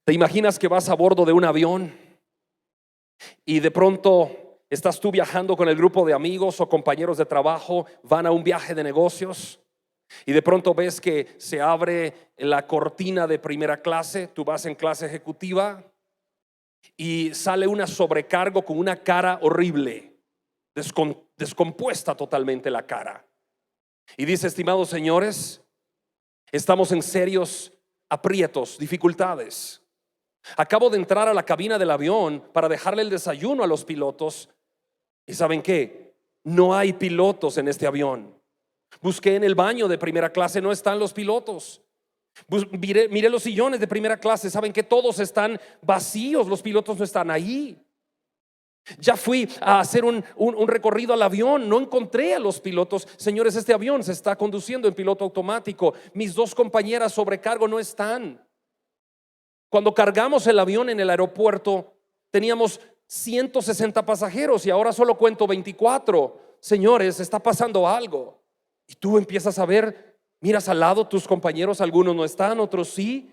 ¿Te imaginas que vas a bordo de un avión y de pronto estás tú viajando con el grupo de amigos o compañeros de trabajo, van a un viaje de negocios y de pronto ves que se abre la cortina de primera clase, tú vas en clase ejecutiva y sale una sobrecargo con una cara horrible, descompuesta totalmente la cara? Y dice: estimados señores, estamos en serios aprietos, dificultades. Acabo de entrar a la cabina del avión para dejarle el desayuno a los pilotos y ¿saben qué? No hay pilotos en este avión. Busqué en el baño de primera clase, no están los pilotos. Miré los sillones de primera clase, ¿saben qué? Todos están vacíos, los pilotos no están ahí. Ya fui a hacer un recorrido al avión, no encontré a los pilotos. Señores, este avión se está conduciendo en piloto automático. Mis dos compañeras sobrecargo no están. Cuando cargamos el avión en el aeropuerto teníamos 160 pasajeros y ahora solo cuento 24. Señores, está pasando algo. Y tú empiezas a ver, miras al lado, tus compañeros, algunos no están, otros sí,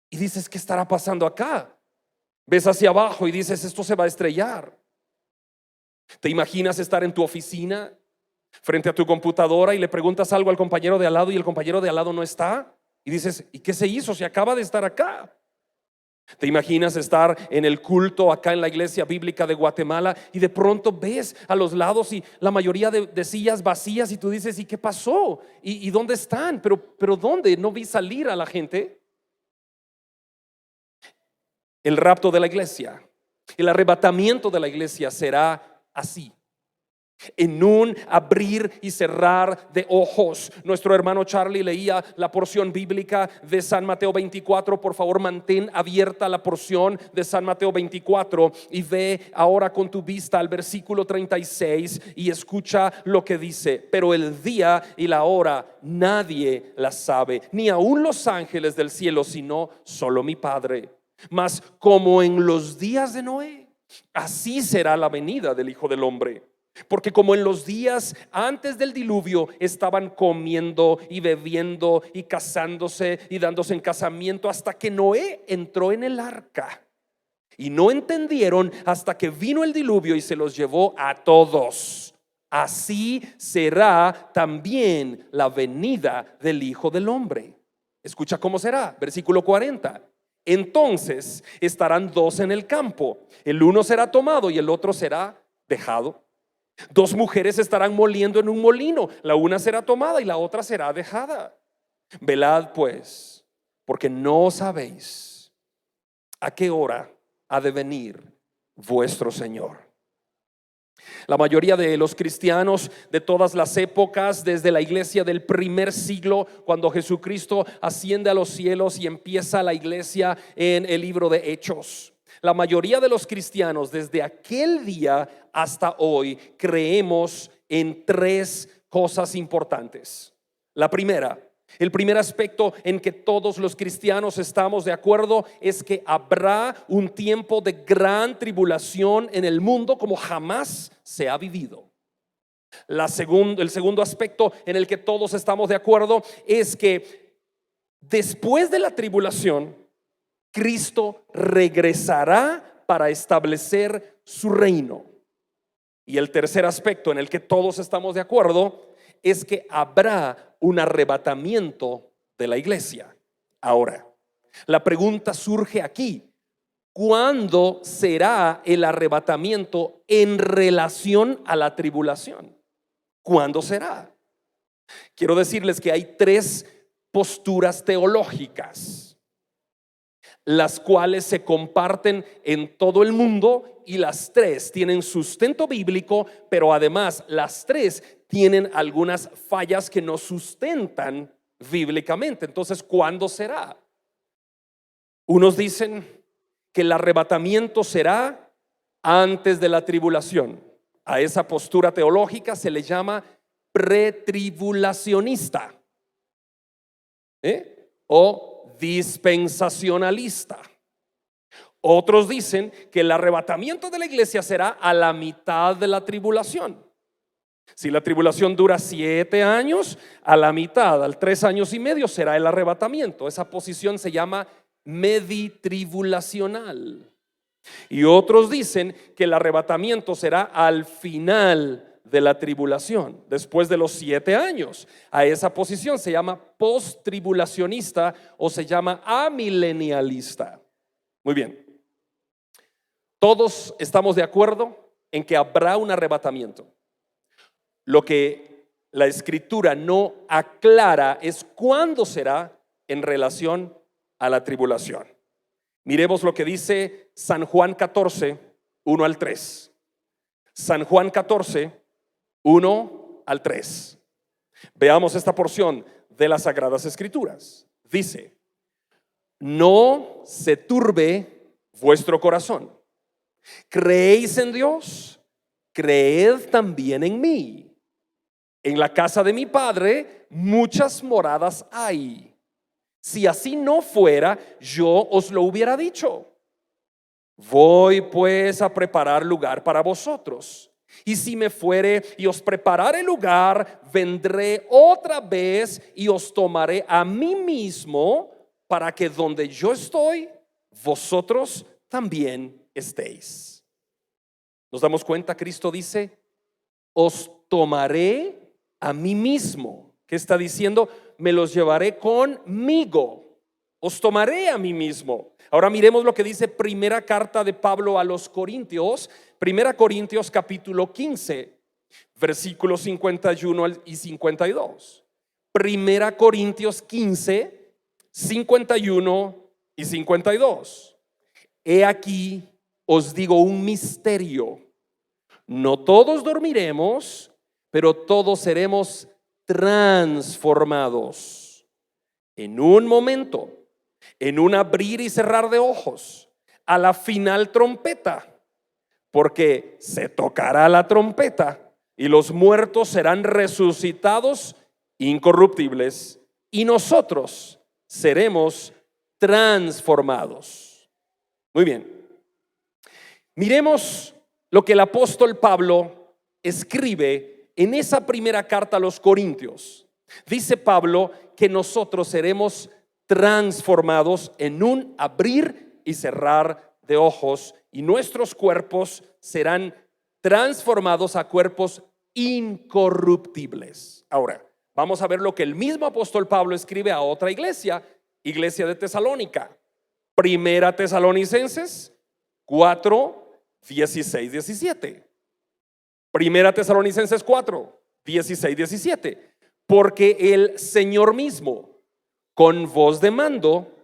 y dices: ¿qué estará pasando acá? Ves hacia abajo y dices: esto se va a estrellar. ¿Te imaginas estar en tu oficina frente a tu computadora y le preguntas algo al compañero de al lado y el compañero de al lado no está? Y dices: ¿y qué se hizo si acaba de estar acá? ¿Te imaginas estar en el culto acá en la iglesia bíblica de Guatemala y de pronto ves a los lados y la mayoría de sillas vacías y tú dices: ¿y qué pasó? ¿Y dónde están? ¿Pero dónde? ¿No vi salir a la gente? El rapto de la iglesia, el arrebatamiento de la iglesia será así, en un abrir y cerrar de ojos. Nuestro hermano Charlie leía la porción bíblica de San Mateo 24. Por favor, mantén abierta la porción de San Mateo 24 y ve ahora con tu vista al versículo 36 y escucha lo que dice: pero el día y la hora nadie la sabe, ni aun los ángeles del cielo, sino solo mi Padre. Mas como en los días de Noé, así será la venida del Hijo del Hombre. Porque como en los días antes del diluvio estaban comiendo y bebiendo y casándose y dándose en casamiento hasta que Noé entró en el arca, y no entendieron hasta que vino el diluvio y se los llevó a todos, así será también la venida del Hijo del Hombre. Escucha cómo será, versículo 40. Entonces estarán dos en el campo, el uno será tomado y el otro será dejado. Dos mujeres estarán moliendo en un molino, la una será tomada y la otra será dejada. Velad pues, porque no sabéis a qué hora ha de venir vuestro Señor. La mayoría de los cristianos de todas las épocas, desde la iglesia del primer siglo, cuando Jesucristo asciende a los cielos y empieza la iglesia en el libro de Hechos, la mayoría de los cristianos desde aquel día hasta hoy creemos en tres cosas importantes. La primera, el primer aspecto en que todos los cristianos estamos de acuerdo es que habrá un tiempo de gran tribulación en el mundo como jamás se ha vivido. El segundo aspecto en el que todos estamos de acuerdo es que después de la tribulación, Cristo regresará para establecer su reino. Y el tercer aspecto en el que todos estamos de acuerdo es que habrá un arrebatamiento de la iglesia. Ahora, la pregunta surge aquí: ¿cuándo será el arrebatamiento en relación a la tribulación? ¿Cuándo será? Quiero decirles que hay tres posturas teológicas, las cuales se comparten en todo el mundo, y las tres tienen sustento bíblico, pero además las tres tienen algunas fallas que no sustentan bíblicamente. Entonces, ¿cuándo será? Unos dicen que el arrebatamiento será antes de la tribulación. A esa postura teológica se le llama pretribulacionista, o dispensacionalista. Otros dicen que el arrebatamiento de la iglesia será a la mitad de la tribulación. Si la tribulación dura 7 años, a la mitad, al 3 años y medio será el arrebatamiento. Esa posición se llama meditribulacional. Y otros dicen que el arrebatamiento será al final de la tribulación, después de los 7 años. A esa posición se llama post-tribulacionista o se llama amilenialista. Muy bien. Todos estamos de acuerdo en que habrá un arrebatamiento. Lo que la Escritura no aclara es cuándo será en relación a la tribulación. Miremos lo que dice San Juan 14, 1 al 3. San Juan 14, 1 al 3. Veamos esta porción de las Sagradas Escrituras. Dice: no se turbe vuestro corazón. ¿Creéis en Dios? Creed también en mí. En la casa de mi Padre muchas moradas hay. Si así no fuera, yo os lo hubiera dicho. Voy pues a preparar lugar para vosotros. Y si me fuere y os preparare lugar, vendré otra vez y os tomaré a mí mismo, para que donde yo estoy, vosotros también estéis. Nos damos cuenta, Cristo dice: os tomaré a mí mismo. ¿Qué está diciendo? Me los llevaré conmigo. Os tomaré a mí mismo. Ahora miremos lo que dice primera carta de Pablo a los Corintios, primera Corintios capítulo 15, versículos 51 y 52. Primera Corintios 15, 51 y 52. He aquí os digo un misterio. No todos dormiremos, pero todos seremos transformados en un momento, en un abrir y cerrar de ojos, a la final trompeta, porque se tocará la trompeta y los muertos serán resucitados incorruptibles y nosotros seremos transformados. Muy bien, miremos lo que el apóstol Pablo escribe en esa primera carta a los Corintios. Dice Pablo que nosotros seremos transformados en un abrir y cerrar de ojos, y nuestros cuerpos serán transformados a cuerpos incorruptibles. Ahora, vamos a ver lo que el mismo apóstol Pablo escribe a otra iglesia de Tesalónica. Primera Tesalonicenses 4, 16, 17. Primera Tesalonicenses 4, 16, 17. Porque el Señor mismo, con voz de mando,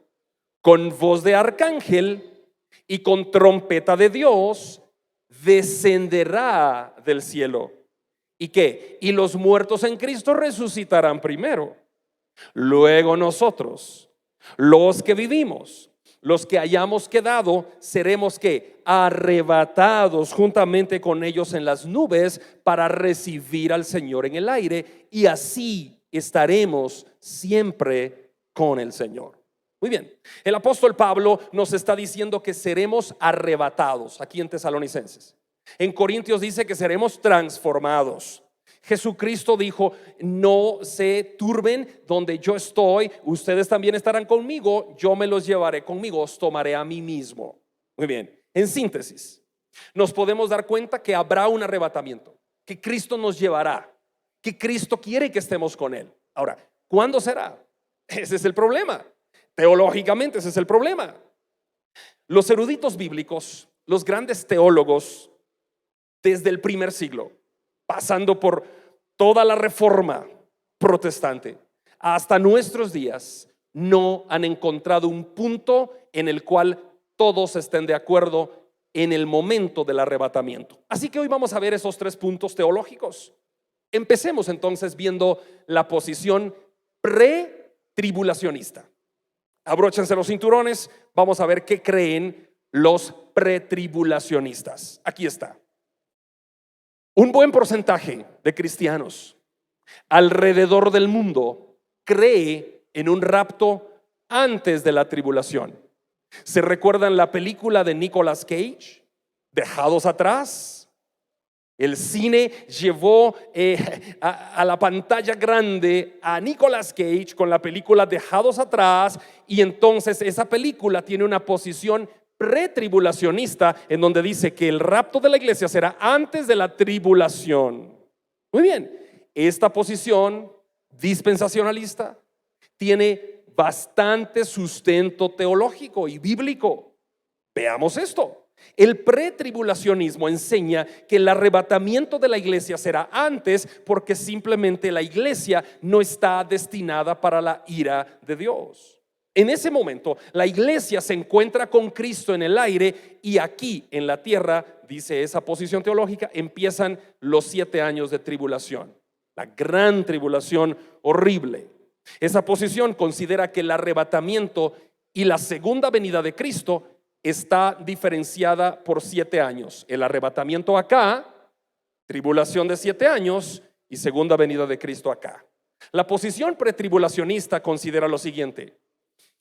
con voz de arcángel y con trompeta de Dios, descenderá del cielo. ¿Y qué? Y los muertos en Cristo resucitarán primero. Luego nosotros, los que vivimos, los que hayamos quedado, seremos que arrebatados juntamente con ellos en las nubes para recibir al Señor en el aire, y así estaremos siempre con el Señor. Muy bien, el apóstol Pablo nos está diciendo que seremos arrebatados aquí en Tesalonicenses. En Corintios dice que seremos transformados. Jesucristo dijo: no se turben, donde yo estoy, ustedes también estarán conmigo, yo me los llevaré conmigo, os tomaré a mí mismo. Muy bien, en síntesis, nos podemos dar cuenta que habrá un arrebatamiento, que Cristo nos llevará, que Cristo quiere que estemos con Él. Ahora, ¿cuándo será? Ese es el problema. Teológicamente ese es el problema. Los eruditos bíblicos, los grandes teólogos desde el primer siglo, pasando por toda la reforma protestante hasta nuestros días, no han encontrado un punto en el cual todos estén de acuerdo en el momento del arrebatamiento. Así que hoy vamos a ver esos 3 puntos teológicos. Empecemos entonces viendo la posición pretribulacionista. Abróchense los cinturones, vamos a ver qué creen los pretribulacionistas. Aquí está. Un buen porcentaje de cristianos alrededor del mundo cree en un rapto antes de la tribulación. ¿Se recuerdan la película de Nicolas Cage, Dejados atrás? El cine llevó a la pantalla grande a Nicolas Cage con la película Dejados Atrás, y entonces esa película tiene una posición pretribulacionista en donde dice que el rapto de la iglesia será antes de la tribulación. Muy bien, esta posición dispensacionalista tiene bastante sustento teológico y bíblico. Veamos esto. El pretribulacionismo enseña que el arrebatamiento de la iglesia será antes porque simplemente la iglesia no está destinada para la ira de Dios. En ese momento, la iglesia se encuentra con Cristo en el aire, y aquí en la tierra, dice esa posición teológica, empiezan los 7 años de tribulación, la gran tribulación horrible. Esa posición considera que el arrebatamiento y la segunda venida de Cristo está diferenciada por 7 años. El arrebatamiento acá, tribulación de 7 años, y segunda venida de Cristo acá. La posición pretribulacionista considera lo siguiente: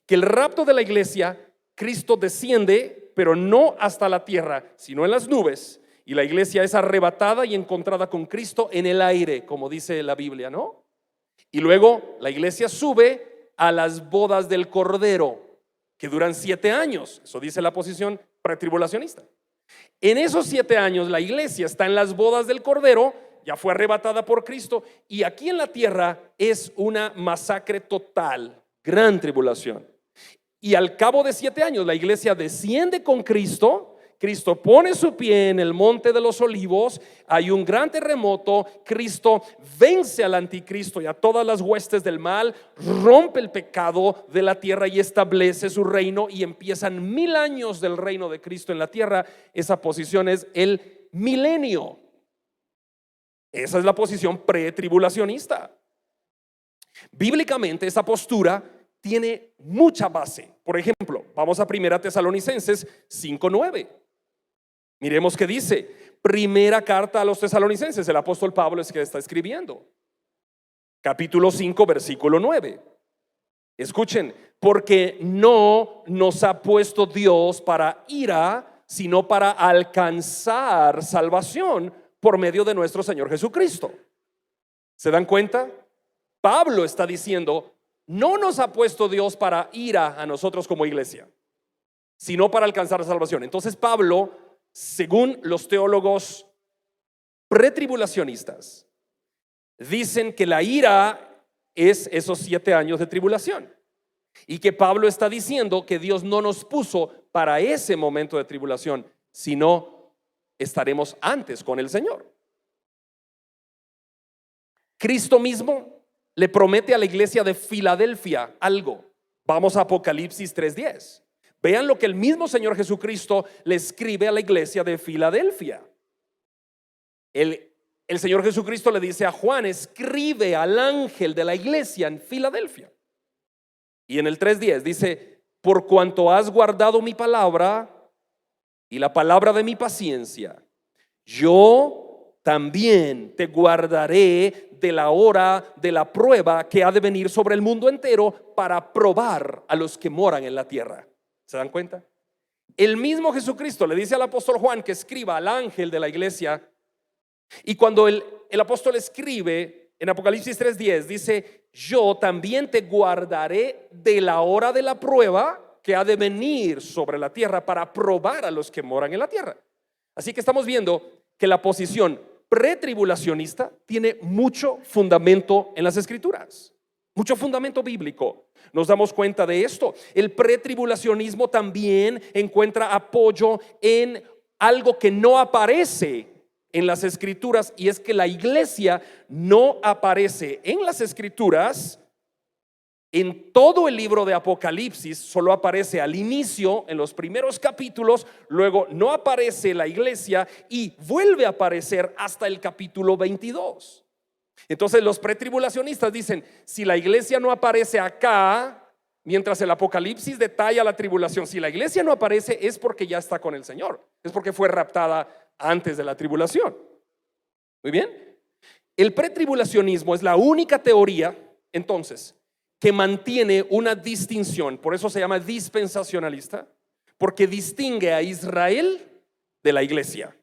que el rapto de la iglesia, Cristo desciende, pero no hasta la tierra, sino en las nubes, y la iglesia es arrebatada y encontrada con Cristo en el aire, como dice la Biblia, ¿no? Y luego la iglesia sube a las bodas del Cordero, que duran 7 años. Eso dice la posición pretribulacionista. En esos 7 años la iglesia está en las bodas del Cordero, ya fue arrebatada por Cristo, y aquí en la tierra es una masacre total, gran tribulación. Y al cabo de 7 años la iglesia desciende con Cristo. Cristo pone su pie en el monte de los olivos, hay un gran terremoto, Cristo vence al anticristo y a todas las huestes del mal, rompe el pecado de la tierra y establece su reino, y empiezan 1000 años del reino de Cristo en la tierra. Esa posición es el milenio. Esa es la posición pretribulacionista. Bíblicamente esa postura tiene mucha base. Por ejemplo, vamos a 1 Tesalonicenses 5:9. Miremos qué dice. Primera carta a los tesalonicenses, el apóstol Pablo es que está escribiendo. Capítulo 5, versículo 9. Escuchen: porque no nos ha puesto Dios para ira, sino para alcanzar salvación por medio de nuestro Señor Jesucristo. ¿Se dan cuenta? Pablo está diciendo: no nos ha puesto Dios para ira a nosotros como iglesia, sino para alcanzar salvación. Entonces Pablo, según los teólogos pretribulacionistas, dicen que la ira es esos 7 años de tribulación, y que Pablo está diciendo que Dios no nos puso para ese momento de tribulación, sino estaremos antes con el Señor. Cristo mismo le promete a la iglesia de Filadelfia algo. Vamos a Apocalipsis 3:10. Vean lo que el mismo Señor Jesucristo le escribe a la iglesia de Filadelfia. El Señor Jesucristo le dice a Juan: escribe al ángel de la iglesia en Filadelfia. Y en el 3:10 dice: por cuanto has guardado mi palabra y la palabra de mi paciencia, yo también te guardaré de la hora de la prueba que ha de venir sobre el mundo entero, para probar a los que moran en la tierra. ¿Se dan cuenta? El mismo Jesucristo le dice al apóstol Juan que escriba al ángel de la iglesia, y cuando el apóstol escribe en Apocalipsis 3:10, dice: yo también te guardaré de la hora de la prueba que ha de venir sobre la tierra, para probar a los que moran en la tierra. Así que estamos viendo que la posición pretribulacionista tiene mucho fundamento en las escrituras, mucho fundamento bíblico. Nos damos cuenta de esto. El pretribulacionismo también encuentra apoyo en algo que no aparece en las escrituras, y es que la iglesia no aparece en las escrituras en todo el libro de Apocalipsis. Solo aparece al inicio, en los primeros capítulos, luego no aparece la iglesia y vuelve a aparecer hasta el capítulo 22. Entonces los pretribulacionistas dicen: si la iglesia no aparece acá, mientras el Apocalipsis detalla la tribulación, si la iglesia no aparece, es porque ya está con el Señor, es porque fue raptada antes de la tribulación. Muy bien. El pretribulacionismo es la única teoría, entonces, que mantiene una distinción. Por eso se llama dispensacionalista, porque distingue a Israel de la iglesia.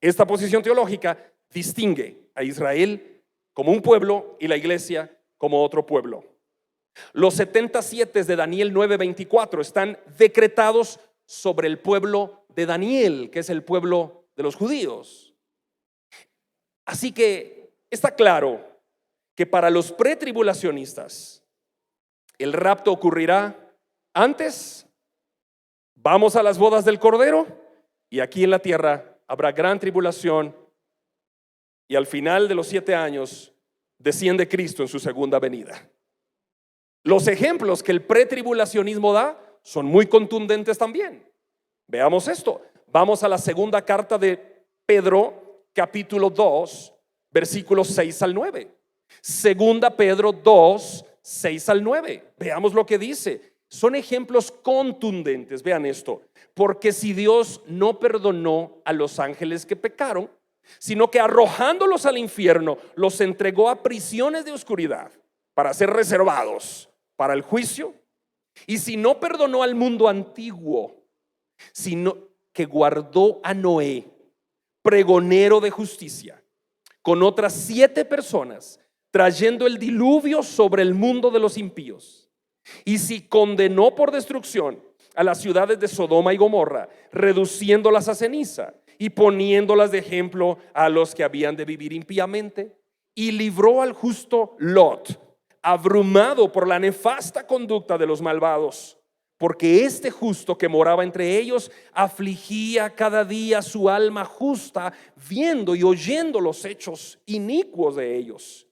Esta posición teológica distingue a Israel como un pueblo y la iglesia como otro pueblo. Los 77 de Daniel 9:24 están decretados sobre el pueblo de Daniel, que es el pueblo de los judíos. Así que está claro que para los pretribulacionistas el rapto ocurrirá antes, vamos a las bodas del Cordero, y aquí en la tierra habrá gran tribulación, y al final de los 7 años desciende Cristo en su segunda venida. Los ejemplos que el pretribulacionismo da son muy contundentes también. Veamos esto. Vamos a la segunda carta de Pedro, capítulo 2, versículos 6 al 9. Segunda Pedro 2, 6 al 9. Veamos lo que dice. Son ejemplos contundentes. Vean esto. Porque si Dios no perdonó a los ángeles que pecaron, sino que arrojándolos al infierno, los entregó a prisiones de oscuridad para ser reservados para el juicio. Y si no perdonó al mundo antiguo, sino que guardó a Noé, pregonero de justicia, con otras 7 personas, trayendo el diluvio sobre el mundo de los impíos. Y si condenó por destrucción a las ciudades de Sodoma y Gomorra, reduciéndolas a ceniza y poniéndolas de ejemplo a los que habían de vivir impíamente, y libró al justo Lot, abrumado por la nefasta conducta de los malvados, porque este justo que moraba entre ellos afligía cada día su alma justa, viendo y oyendo los hechos inicuos de ellos.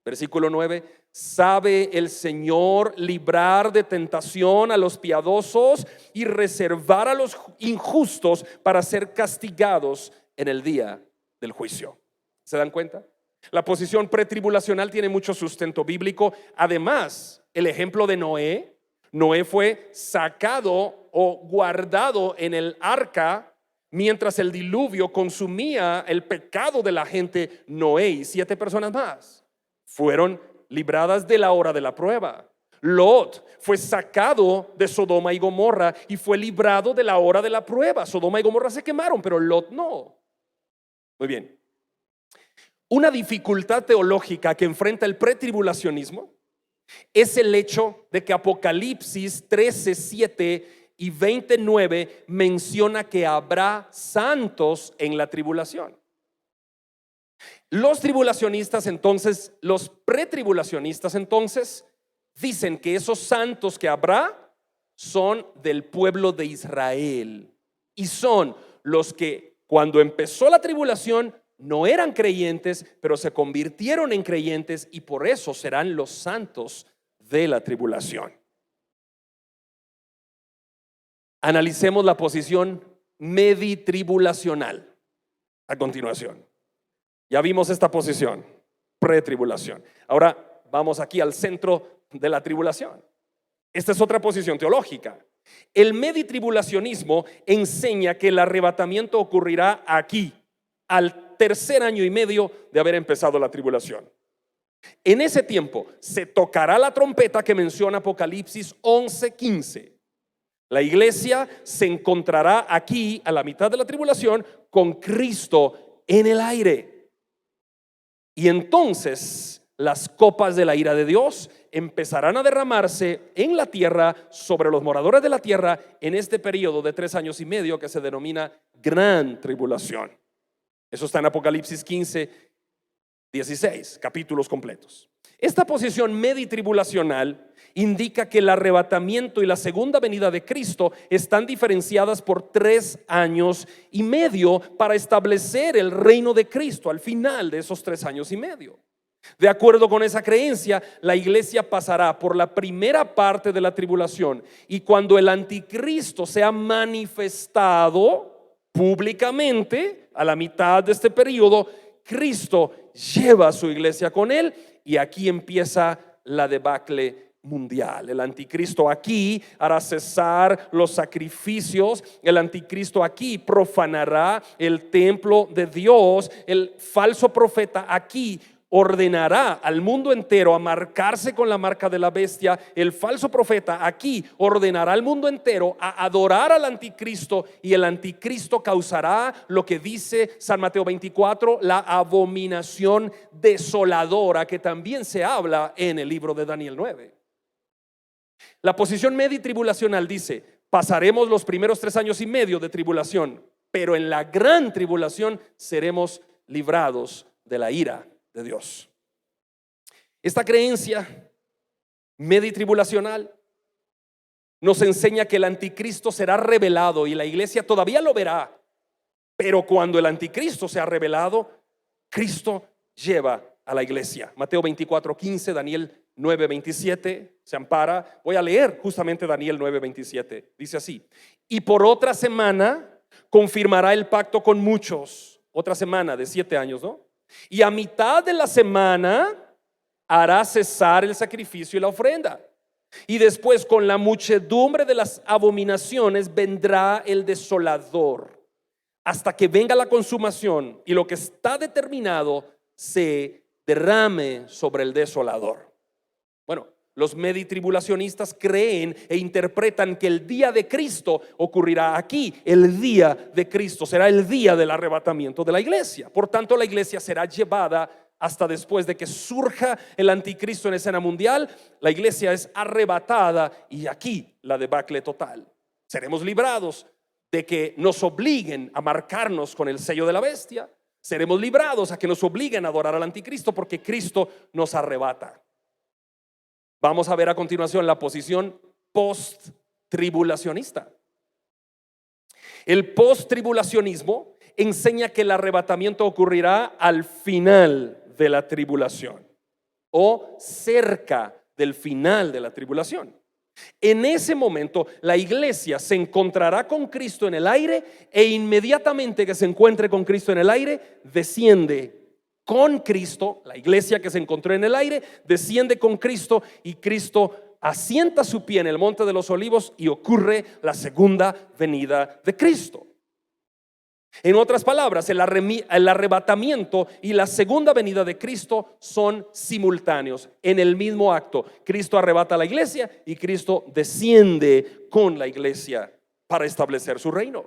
Versículo 9. Sabe el Señor librar de tentación a los piadosos y reservar a los injustos para ser castigados en el día del juicio. ¿Se dan cuenta? La posición pretribulacional tiene mucho sustento bíblico. Además, el ejemplo de Noé. Noé fue sacado o guardado en el arca mientras el diluvio consumía el pecado de la gente. Noé y 7 personas más fueron libradas de la hora de la prueba. Lot fue sacado de Sodoma y Gomorra y fue librado de la hora de la prueba. Sodoma y Gomorra se quemaron, pero Lot no. Muy bien. Una dificultad teológica que enfrenta el pretribulacionismo es el hecho de que Apocalipsis 13:7 y 29 menciona que habrá santos en la tribulación. Los tribulacionistas entonces, los pretribulacionistas entonces, dicen que esos santos que habrá son del pueblo de Israel y son los que cuando empezó la tribulación no eran creyentes, pero se convirtieron en creyentes y por eso serán los santos de la tribulación. Analicemos la posición meditribulacional a continuación. Ya vimos esta posición, pretribulación. Ahora vamos aquí al centro de la tribulación. Esta es otra posición teológica. El meditribulacionismo enseña que el arrebatamiento ocurrirá aquí, al tercer año y medio de haber empezado la tribulación. En ese tiempo se tocará la trompeta que menciona Apocalipsis 11:15. La iglesia se encontrará aquí a la mitad de la tribulación con Cristo en el aire. Y entonces las copas de la ira de Dios empezarán a derramarse en la tierra sobre los moradores de la tierra en este periodo de 3 años y medio que se denomina gran tribulación. Eso está en Apocalipsis 15, 16, capítulos completos. Esta posición meditribulacional indica que el arrebatamiento y la segunda venida de Cristo están diferenciadas por 3 años y medio para establecer el reino de Cristo al final de esos 3 años y medio. De acuerdo con esa creencia, la iglesia pasará por la primera parte de la tribulación y cuando el anticristo sea manifestado públicamente a la mitad de este periodo, Cristo lleva a su iglesia con él y aquí empieza la debacle mundial. El anticristo aquí hará cesar los sacrificios. El anticristo aquí profanará el templo de Dios. El falso profeta aquí ordenará al mundo entero a marcarse con la marca de la bestia. El falso profeta aquí ordenará al mundo entero a adorar al anticristo, y el anticristo causará lo que dice San Mateo 24, la abominación desoladora, que también se habla en el libro de Daniel 9. La posición media y tribulacional dice: pasaremos los primeros 3 años y medio de tribulación, pero en la gran tribulación seremos librados de la ira de Dios. Esta creencia media y tribulacional nos enseña que el anticristo será revelado, y la iglesia todavía lo verá, pero cuando el anticristo sea revelado, Cristo lleva a la iglesia. Mateo 24:15, Daniel 9:27 se ampara. Voy a leer justamente Daniel 9:27. Dice así: y por otra semana confirmará el pacto con muchos. Otra semana de 7 años, ¿no? Y a mitad de la semana hará cesar el sacrificio y la ofrenda. Y después, con la muchedumbre de las abominaciones, vendrá el desolador, hasta que venga la consumación y lo que está determinado se derrame sobre el desolador. Bueno, los meditribulacionistas creen e interpretan que el día de Cristo ocurrirá aquí. El día de Cristo será el día del arrebatamiento de la iglesia. Por tanto, la iglesia será llevada hasta después de que surja el anticristo en escena mundial. La iglesia es arrebatada, y aquí la debacle total. Seremos librados de que nos obliguen a marcarnos con el sello de la bestia. Seremos librados a que nos obliguen a adorar al anticristo, porque Cristo nos arrebata. Vamos a ver a continuación la posición post-tribulacionista. El post-tribulacionismo enseña que el arrebatamiento ocurrirá al final de la tribulación, o cerca del final de la tribulación. En ese momento la iglesia se encontrará con Cristo en el aire, e inmediatamente que se encuentre con Cristo en el aire, desciende con Cristo. La iglesia que se encontró en el aire desciende con Cristo, y Cristo asienta su pie en el monte de los olivos, y ocurre la segunda venida de Cristo. En otras palabras, el arrebatamiento y la segunda venida de Cristo son simultáneos, en el mismo acto. Cristo arrebata a la iglesia y Cristo desciende con la iglesia para establecer su reino.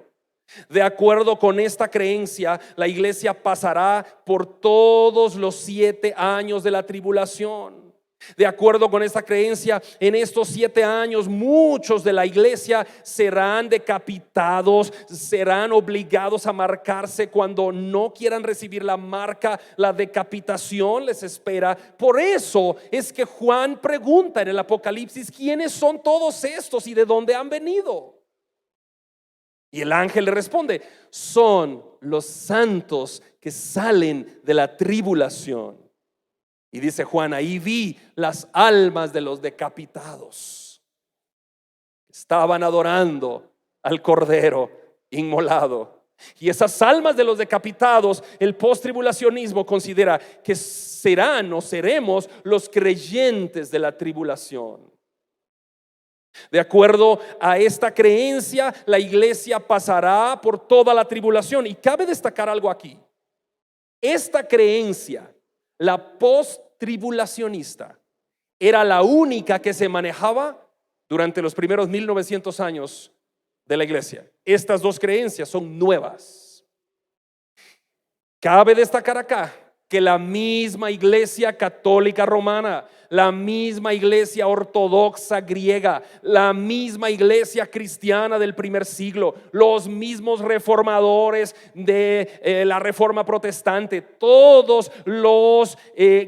De acuerdo con esta creencia, la iglesia pasará por todos los 7 años de la tribulación. De acuerdo con esta creencia, en estos 7 años muchos de la iglesia serán decapitados, serán obligados a marcarse. Cuando no quieran recibir la marca, la decapitación les espera. Por eso es que Juan pregunta en el Apocalipsis: ¿quiénes son todos estos y de dónde han venido? Y el ángel le responde: son los santos que salen de la tribulación. Y dice Juan: ahí vi las almas de los decapitados. Estaban adorando al Cordero inmolado. Y esas almas de los decapitados, el postribulacionismo considera que serán o seremos los creyentes de la tribulación. De acuerdo a esta creencia, la iglesia pasará por toda la tribulación. Y cabe destacar algo aquí: esta creencia, la post-tribulacionista, era la única que se manejaba durante los primeros 1900 años de la iglesia. Estas dos creencias son nuevas. Cabe destacar acá que la misma iglesia católica romana, la misma iglesia ortodoxa griega, la misma iglesia cristiana del primer siglo, los mismos reformadores de la reforma protestante, todos los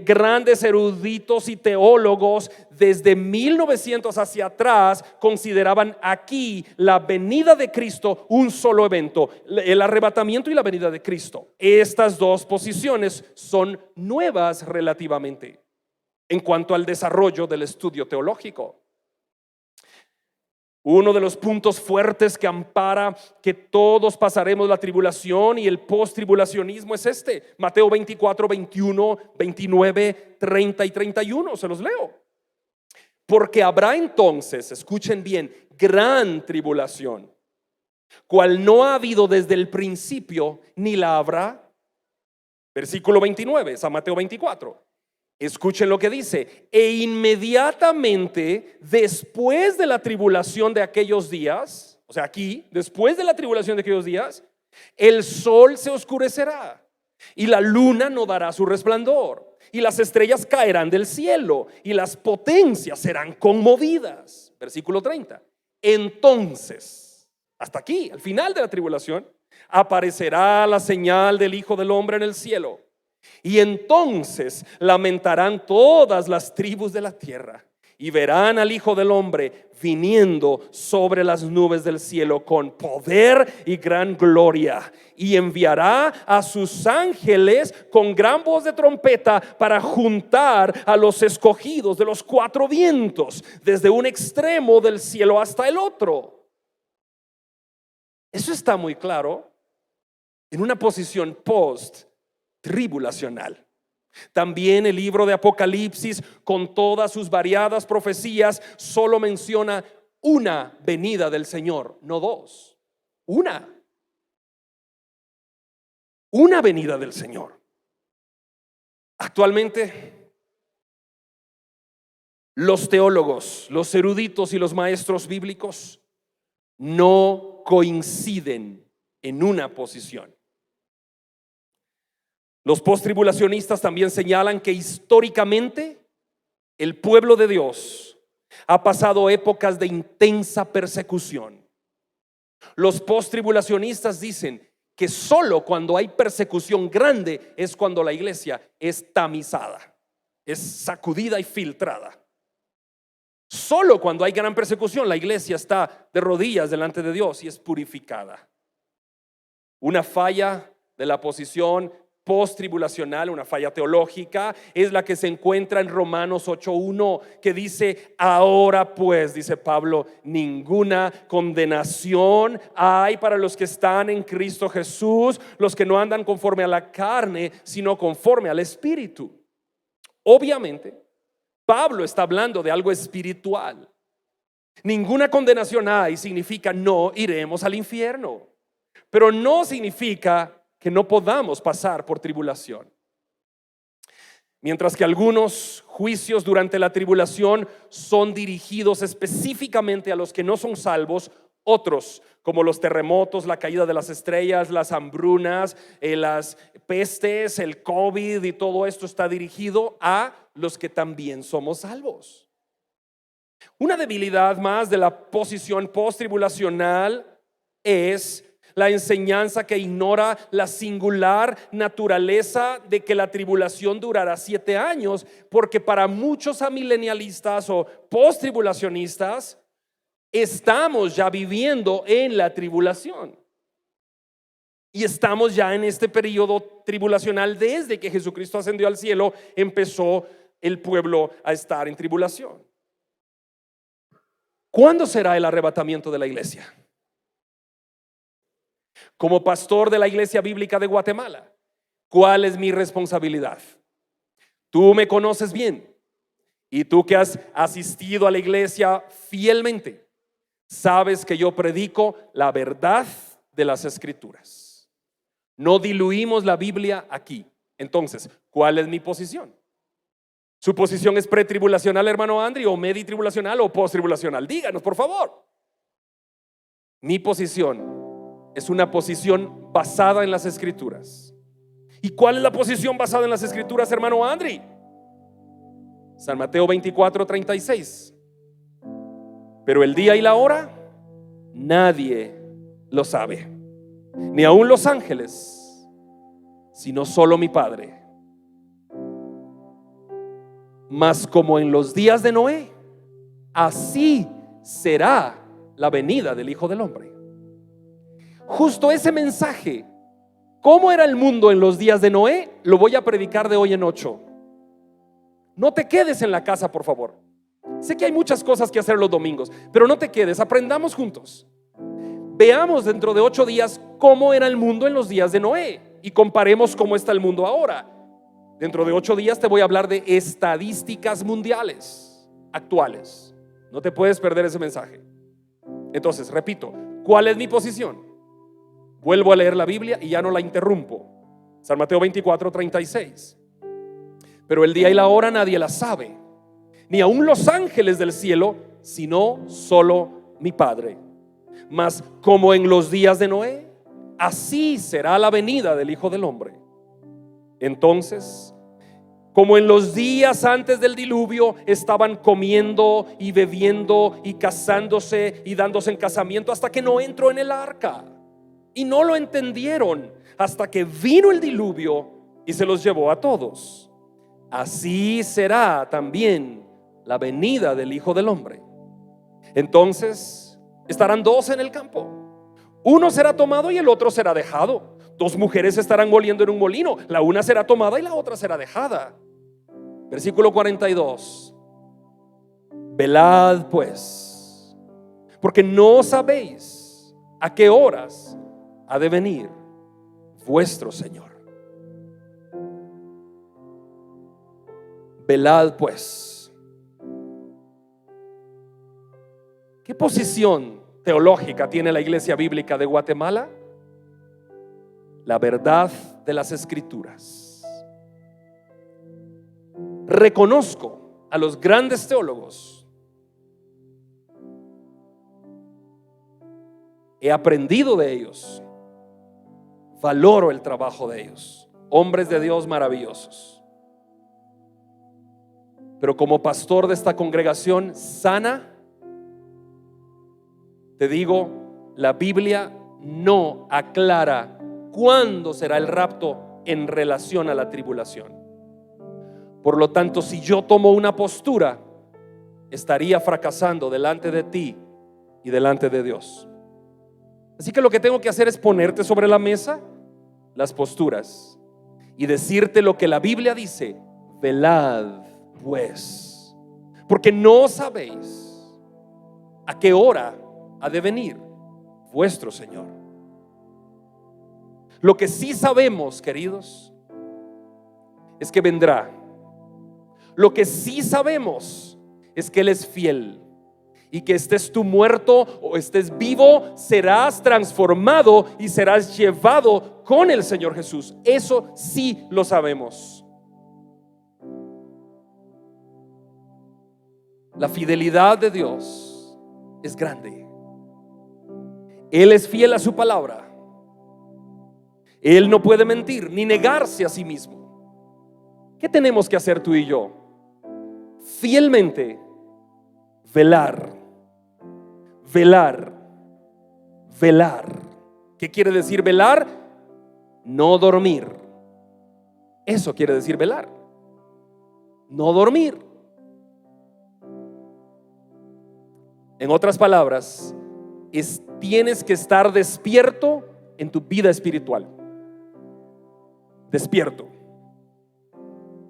grandes eruditos y teólogos desde 1900 hacia atrás consideraban aquí la venida de Cristo un solo evento: el arrebatamiento y la venida de Cristo. Estas dos posiciones son nuevas relativamente en cuanto al desarrollo del estudio teológico. Uno de los puntos fuertes que ampara que todos pasaremos la tribulación y el post-tribulacionismo es este: Mateo 24, 21, 29, 30 y 31. Se los leo. Porque habrá entonces, escuchen bien, gran tribulación, cual no ha habido desde el principio, ni la habrá. Versículo 29, San Mateo 24. Escuchen lo que dice: e inmediatamente después de la tribulación de aquellos días, o sea, aquí, después de la tribulación de aquellos días, el sol se oscurecerá y la luna no dará su resplandor, y las estrellas caerán del cielo y las potencias serán conmovidas. Versículo 30. Entonces, hasta aquí, al final de la tribulación, aparecerá la señal del Hijo del Hombre en el cielo. Y entonces lamentarán todas las tribus de la tierra y verán al Hijo del Hombre viniendo sobre las nubes del cielo con poder y gran gloria, y enviará a sus ángeles con gran voz de trompeta para juntar a los escogidos de los cuatro vientos, desde un extremo del cielo hasta el otro. Eso está muy claro en una posición post-tribulacional. También el libro de Apocalipsis, con todas sus variadas profecías, solo menciona una venida del Señor, no dos. Una venida del Señor. Actualmente, los teólogos, los eruditos y los maestros bíblicos no coinciden en una posición. Los posttribulacionistas también señalan que históricamente el pueblo de Dios ha pasado épocas de intensa persecución. Los posttribulacionistas dicen que solo cuando hay persecución grande es cuando la iglesia es tamizada, es sacudida y filtrada. Solo cuando hay gran persecución la iglesia está de rodillas delante de Dios y es purificada. Una falla de la posición post-tribulacional, una falla teológica, es la que se encuentra en Romanos 8:1, que dice: ahora pues, dice Pablo, ninguna condenación hay para los que están en Cristo Jesús, los que no andan conforme a la carne, sino conforme al Espíritu. Obviamente, Pablo está hablando de algo espiritual. Ninguna condenación hay significa no iremos al infierno, pero no significa que no podamos pasar por tribulación. Mientras que algunos juicios durante la tribulación son dirigidos específicamente a los que no son salvos, otros, como los terremotos, la caída de las estrellas, las hambrunas, las pestes, el COVID y todo esto, está dirigido a los que también somos salvos. Una debilidad más de la posición post-tribulacional es la enseñanza que ignora la singular naturaleza de que la tribulación durará 7 años, porque para muchos amilenialistas o post-tribulacionistas estamos ya viviendo en la tribulación y estamos ya en este periodo tribulacional. Desde que Jesucristo ascendió al cielo, empezó el pueblo a estar en tribulación. ¿Cuándo será el arrebatamiento de la iglesia? Como pastor de la Iglesia Bíblica de Guatemala, ¿cuál es mi responsabilidad? Tú me conoces bien, y tú que has asistido a la iglesia fielmente, sabes que yo predico la verdad de las Escrituras. No diluimos la Biblia aquí. Entonces, ¿cuál es mi posición? ¿Su posición es pretribulacional, hermano Andri, o meditribulacional o posttribulacional? Díganos, por favor. Mi posición es una posición basada en las Escrituras. ¿Y cuál es la posición basada en las Escrituras, hermano Andri? San Mateo 24:36. Pero el día y la hora nadie lo sabe, ni aun los ángeles, sino solo mi Padre. Mas como en los días de Noé, así será la venida del Hijo del Hombre. Justo ese mensaje, ¿cómo era el mundo en los días de Noé?, lo voy a predicar de hoy en 8. No te quedes en la casa, por favor. Sé que hay muchas cosas que hacer los domingos, pero no te quedes, aprendamos juntos. Veamos dentro de 8 días cómo era el mundo en los días de Noé y comparemos cómo está el mundo ahora. Dentro de 8 días te voy a hablar de estadísticas mundiales actuales. No te puedes perder ese mensaje. Entonces, repito, ¿cuál es mi posición? Vuelvo a leer la Biblia y ya no la interrumpo. San Mateo 24:36. pero el día y la hora nadie la sabe, ni aun los ángeles del cielo, sino solo mi Padre. Mas como en los días de Noé, así será la venida del Hijo del Hombre. Entonces, como en los días antes del diluvio, estaban comiendo y bebiendo y casándose y dándose en casamiento hasta que no entró en el arca, y no lo entendieron hasta que vino el diluvio y se los llevó a todos. Así será también la venida del Hijo del Hombre. Entonces estarán dos en el campo, uno será tomado y el otro será dejado. Dos mujeres estarán moliendo en un molino, la una será tomada y la otra será dejada. Versículo 42. Velad pues, porque no sabéis a qué horas ha de venir vuestro Señor. Velad pues. ¿Qué posición teológica tiene la Iglesia Bíblica de Guatemala? La verdad de las Escrituras. Reconozco a los grandes teólogos. He aprendido de ellos. Valoro el trabajo de ellos. Hombres de Dios maravillosos. Pero como pastor de esta congregación sana, te digo, la Biblia no aclara cuándo será el rapto en relación a la tribulación. Por lo tanto, si yo tomo una postura, estaría fracasando delante de ti y delante de Dios. Así que lo que tengo que hacer es ponerte sobre la mesa las posturas y decirte lo que la Biblia dice: velad pues, porque no sabéis a qué hora ha de venir vuestro Señor. Lo que sí sabemos, queridos, es que vendrá. Lo que sí sabemos es que Él es fiel, y que estés tú muerto o estés vivo, serás transformado y serás llevado con el Señor Jesús. Eso sí lo sabemos. La fidelidad de Dios es grande. Él es fiel a su palabra. Él no puede mentir ni negarse a sí mismo. ¿Qué tenemos que hacer tú y yo? Fielmente velar, velar, velar. ¿Qué quiere decir velar? No dormir. Eso quiere decir velar. No dormir. En otras palabras, tienes que estar despierto en tu vida espiritual. Despierto.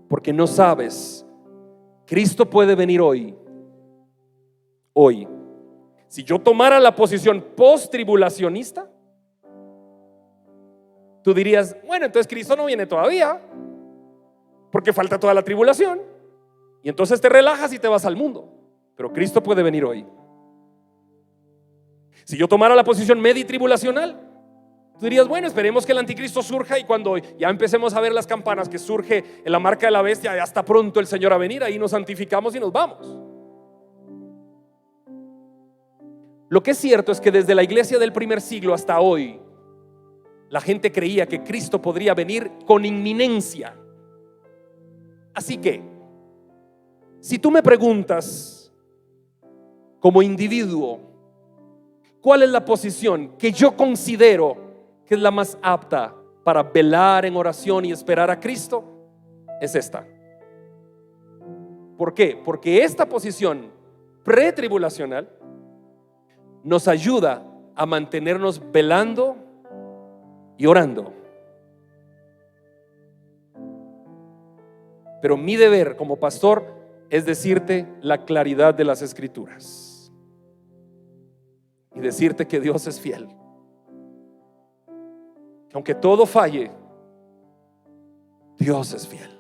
Porque no sabes, Cristo puede venir hoy. Hoy. Si yo tomara la posición post-tribulacionista, tú dirías: bueno, entonces Cristo no viene todavía, porque falta toda la tribulación. Y entonces te relajas y te vas al mundo. Pero Cristo puede venir hoy. Si yo tomara la posición medi-tribulacional, tú dirías: bueno, esperemos que el anticristo surja, y cuando ya empecemos a ver las campanas que surge en la marca de la bestia, ya está pronto el Señor a venir, ahí nos santificamos y nos vamos. Lo que es cierto es que desde la iglesia del primer siglo hasta hoy, la gente creía que Cristo podría venir con inminencia. Así que, si tú me preguntas como individuo, ¿cuál es la posición que yo considero que es la más apta para velar en oración y esperar a Cristo? Es esta. ¿Por qué? Porque esta posición pretribulacional nos ayuda a mantenernos velando y orando. Pero mi deber como pastor es decirte la claridad de las Escrituras y decirte que Dios es fiel. Aunque todo falle, Dios es fiel.